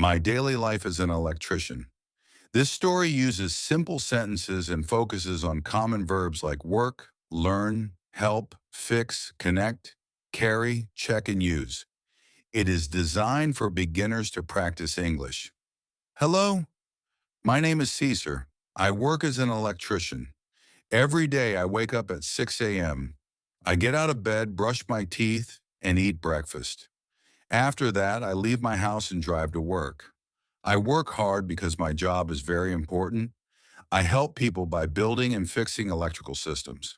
My daily life as an electrician. This story uses simple sentences and focuses on common verbs like work, learn, help, fix, connect, carry, check, and use. It is designed for beginners to practice English. Hello, my name is Caesar. I work as an electrician. Every day I wake up at 6 a.m. I get out of bed, brush my teeth, and eat breakfast. After that, I leave my house and drive to work. I work hard because my job is very important. I help people by building and fixing electrical systems.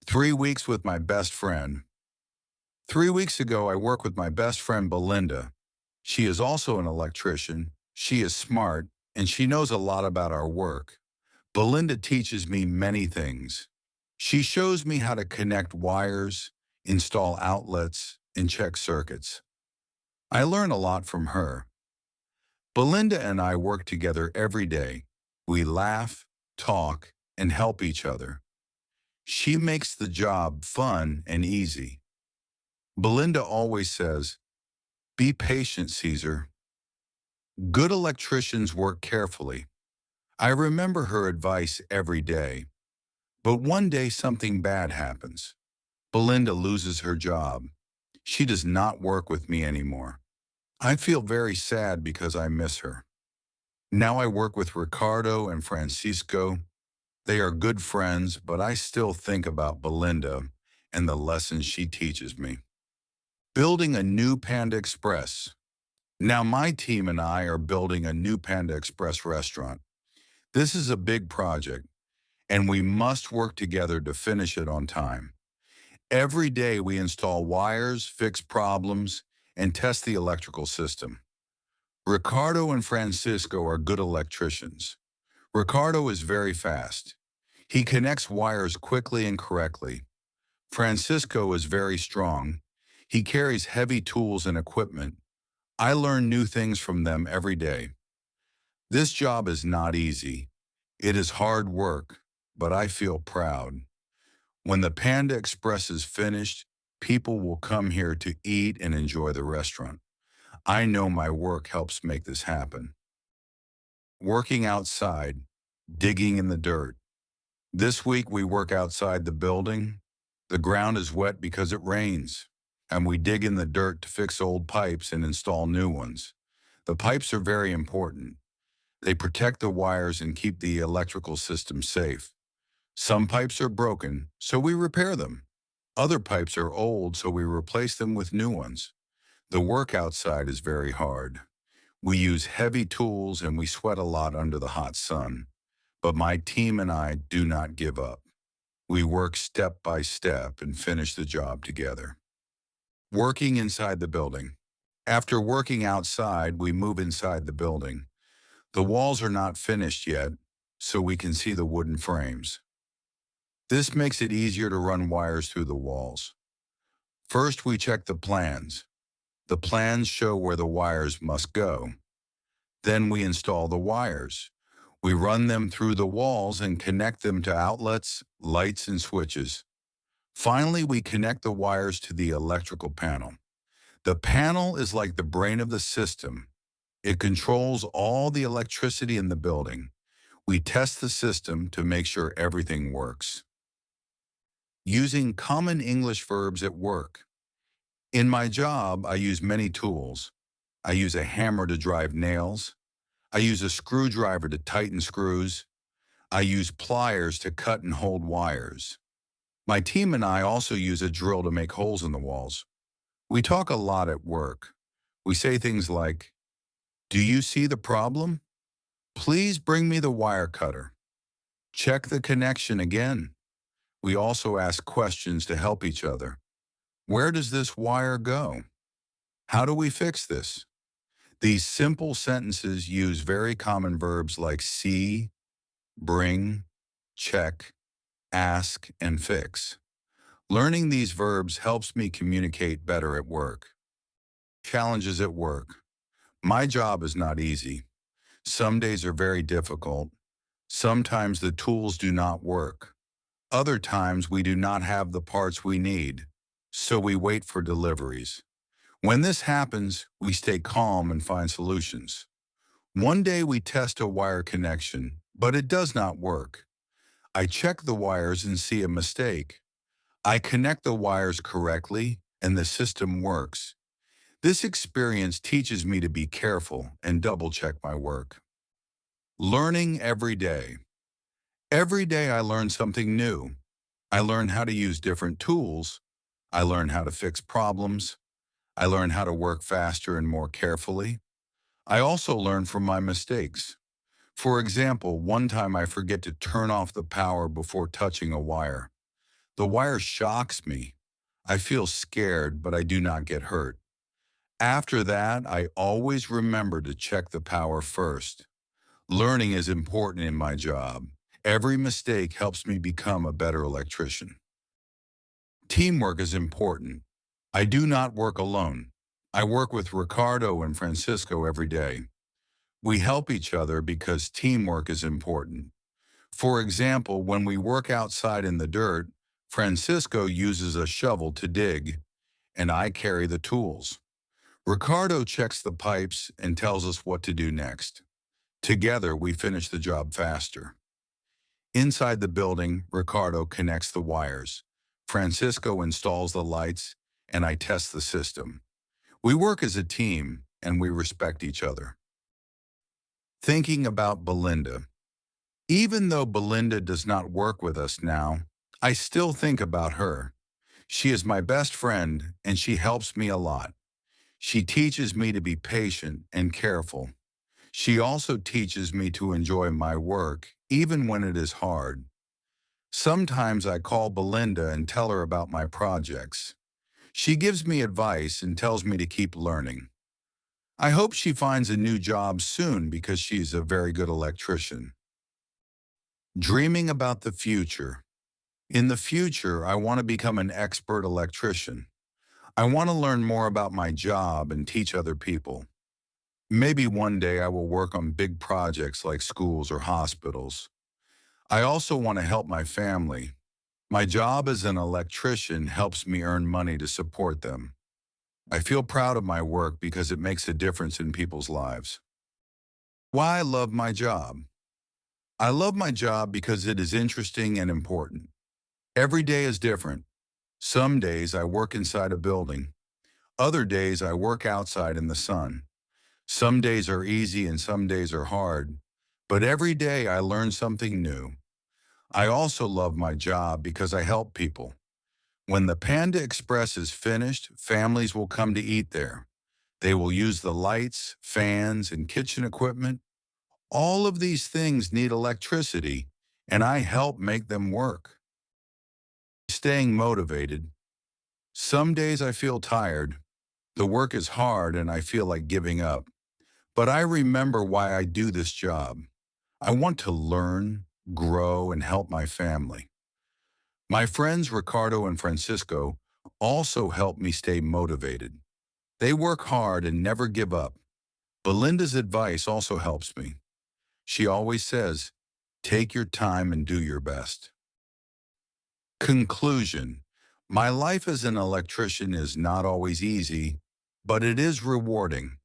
3 weeks with my best friend. 3 weeks ago, I worked with my best friend Belinda. She is also an electrician. She is smart, and she knows a lot about our work. Belinda teaches me many things. She shows me how to connect wires, install outlets, and check circuits. I learn a lot from her. Belinda and I work together every day. We laugh, talk, and help each other. She makes the job fun and easy. Belinda always says, "Be patient, Caesar." Good electricians work carefully. I remember her advice every day. But one day something bad happens. Belinda loses her job. She does not work with me anymore. I feel very sad because I miss her. Now I work with Ricardo and Francisco. They are good friends, but I still think about Belinda and the lessons she teaches me. Building a new Panda Express. Now my team and I are building a new Panda Express restaurant. This is a big project, and we must work together to finish it on time. Every day we install wires, fix problems, and test the electrical system. Ricardo and Francisco are good electricians. Ricardo is very fast. He connects wires quickly and correctly. Francisco is very strong. He carries heavy tools and equipment. I learn new things from them every day. This job is not easy. It is hard work, but I feel proud. When the Panda Express is finished, people will come here to eat and enjoy the restaurant. I know my work helps make this happen. Working outside, digging in the dirt. This week we work outside the building. The ground is wet because it rains, and we dig in the dirt to fix old pipes and install new ones. The pipes are very important. They protect the wires and keep the electrical system safe. Some pipes are broken, so we repair them. Other pipes are old, so we replace them with new ones. The work outside is very hard. We use heavy tools and we sweat a lot under the hot sun. But my team and I do not give up. We work step by step and finish the job together. Working inside the building. After working outside, we move inside the building. The walls are not finished yet, so we can see the wooden frames. This makes it easier to run wires through the walls. First, we check the plans. The plans show where the wires must go. Then we install the wires. We run them through the walls and connect them to outlets, lights, and switches. Finally, we connect the wires to the electrical panel. The panel is like the brain of the system. It controls all the electricity in the building. We test the system to make sure everything works. Using common English verbs at work. In my job, I use many tools. I use a hammer to drive nails. I use a screwdriver to tighten screws. I use pliers to cut and hold wires. My team and I also use a drill to make holes in the walls. We talk a lot at work. We say things like, "Do you see the problem? Please bring me the wire cutter. Check the connection again." We also ask questions to help each other. Where does this wire go? How do we fix this? These simple sentences use very common verbs like see, bring, check, ask, and fix. Learning these verbs helps me communicate better at work. Challenges at work. My job is not easy. Some days are very difficult. Sometimes the tools do not work. Other times we do not have the parts we need, so we wait for deliveries. When this happens, we stay calm and find solutions. One day we test a wire connection, but it does not work. I check the wires and see a mistake. I connect the wires correctly, and the system works. This experience teaches me to be careful and double-check my work. Learning every day. Every day I learn something new. I learn how to use different tools. I learn how to fix problems. I learn how to work faster and more carefully. I also learn from my mistakes. For example, one time I forget to turn off the power before touching a wire. The wire shocks me. I feel scared, but I do not get hurt. After that, I always remember to check the power first. Learning is important in my job. Every mistake helps me become a better electrician. Teamwork is important. I do not work alone. I work with Ricardo and Francisco every day. We help each other because teamwork is important. For example, when we work outside in the dirt, Francisco uses a shovel to dig, and I carry the tools. Ricardo checks the pipes and tells us what to do next. Together, we finish the job faster. Inside the building, Ricardo connects the wires. Francisco installs the lights, and I test the system. We work as a team, and we respect each other. Thinking about Belinda. Even though Belinda does not work with us now, I still think about her. She is my best friend, and she helps me a lot. She teaches me to be patient and careful. She also teaches me to enjoy my work, even when it is hard. Sometimes I call Belinda and tell her about my projects. She gives me advice and tells me to keep learning. I hope she finds a new job soon because she's a very good electrician. Dreaming about the future. In the future, I want to become an expert electrician. I want to learn more about my job and teach other people. Maybe one day I will work on big projects like schools or hospitals. I also want to help my family. My job as an electrician helps me earn money to support them. I feel proud of my work because it makes a difference in people's lives. Why I love my job. I love my job because it is interesting and important. Every day is different. Some days I work inside a building. Other days I work outside in the sun. Some days are easy and some days are hard. But every day I learn something new. I also love my job because I help people. When the Panda Express is finished, families will come to eat there. They will use the lights, fans, and kitchen equipment. All of these things need electricity, and I help make them work. Staying motivated. Some days I feel tired. The work is hard and I feel like giving up. But I remember why I do this job. I want to learn, grow, and help my family. My friends Ricardo and Francisco also help me stay motivated. They work hard and never give up. Belinda's advice also helps me. She always says, take your time and do your best. Conclusion. My life as an electrician is not always easy, but it is rewarding.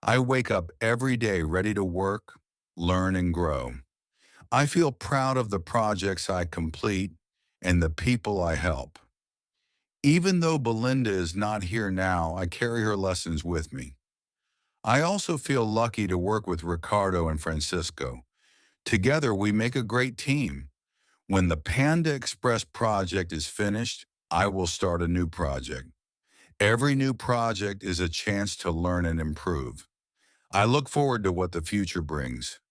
I wake up every day ready to work, learn, and grow. I feel proud of the projects I complete and the people I help. Even though Belinda is not here now, I carry her lessons with me. I also feel lucky to work with Ricardo and Francisco. Together, we make a great team. When the Panda Express project is finished, I will start a new project. Every new project is a chance to learn and improve. I look forward to what the future brings.